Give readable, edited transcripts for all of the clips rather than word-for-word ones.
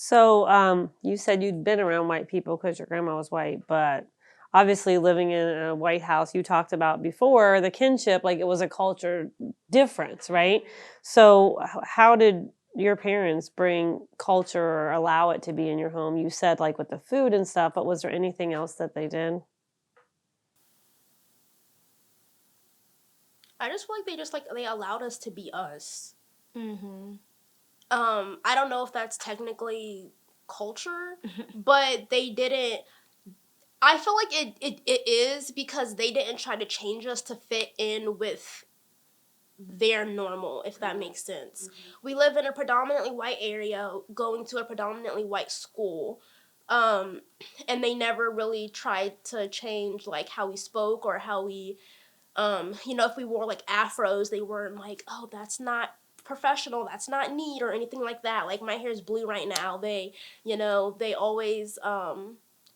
So, you said you'd been around white people because your grandma was white, but obviously living in a white house, you talked about before the kinship, like it was a culture difference, right? So, how did your parents bring culture or allow it to be in your home? You said like with the food and stuff, but was there anything else that they did? I just feel like they allowed us to be us. Mm-hmm. I don't know if that's technically culture, but they didn't. I feel like it is because they didn't try to change us to fit in with their normal, if that makes sense. We live in a predominantly white area, going to a predominantly white school. Um, and they never really tried to change like how we spoke or how we if we wore like afros, they weren't like, oh, that's not professional, that's not neat or anything like that. Like my hair's blue right now. They always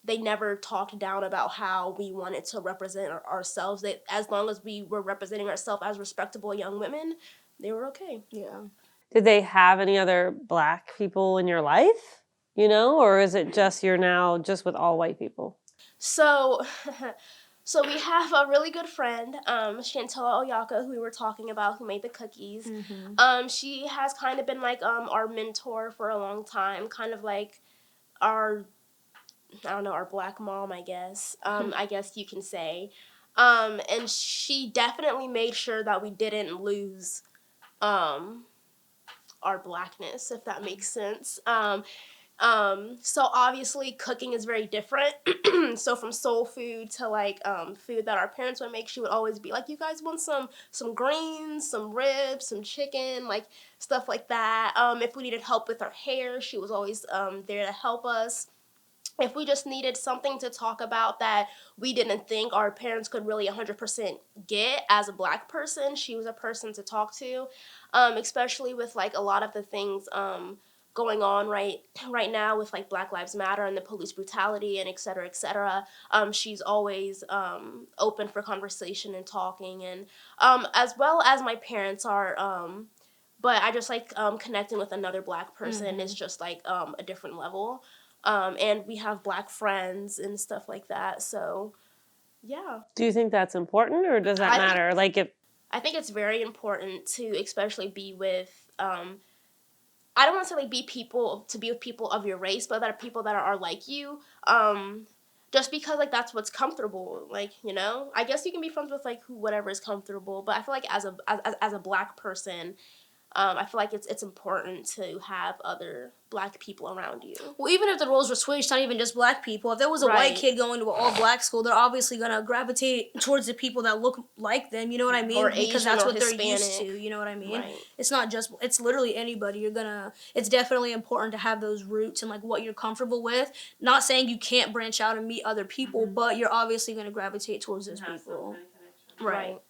they never talked down about how we wanted to represent ourselves. They, as long as we were representing ourselves as respectable young women, they were okay. Yeah. Did they have any other black people in your life? Or is it just you're now just with all white people? So So we have a really good friend, Chantel Oyaka, who we were talking about, who made the cookies. Mm-hmm. She has kind of been like our mentor for a long time, kind of like our, I don't know, our black mom, I guess. I guess you can say. And she definitely made sure that we didn't lose um, our blackness, if that makes sense. So obviously cooking is very different. So from soul food to like food that our parents would make, she would always be like, "You guys want some greens, some ribs, some chicken, like stuff like that." If we needed help with our hair, she was always there to help us. If we just needed something to talk about that we didn't think our parents could really 100% get as a black person, she was a person to talk to, especially with like a lot of the things going on right now with like Black Lives Matter and the police brutality and et cetera, et cetera. She's always open for conversation and talking, and as well as my parents are. But I just like connecting with another black person is just like a different level. And we have black friends and stuff like that. So yeah, Do you think that's important or does that I think matter? Like if I think it's very important to especially be with. I don't want to say like be with people of your race, but that are people that are like you. Just because like that's what's comfortable. Like I guess you can be friends with like whatever is comfortable. But I feel like as a black person, I feel like it's important to have other black people around you. Well, even if the roles were switched, not even just black people. If there was a white Right. kid going to an all-black school, they're obviously gonna gravitate towards the people that look like them. You know what I mean? Or Because Asian that's or what they're Hispanic. used to. You know what I mean? Right. It's not just. It's literally anybody. It's definitely important to have those roots and like what you're comfortable with. Not saying you can't branch out and meet other people, but you're obviously gonna gravitate towards those people. Right.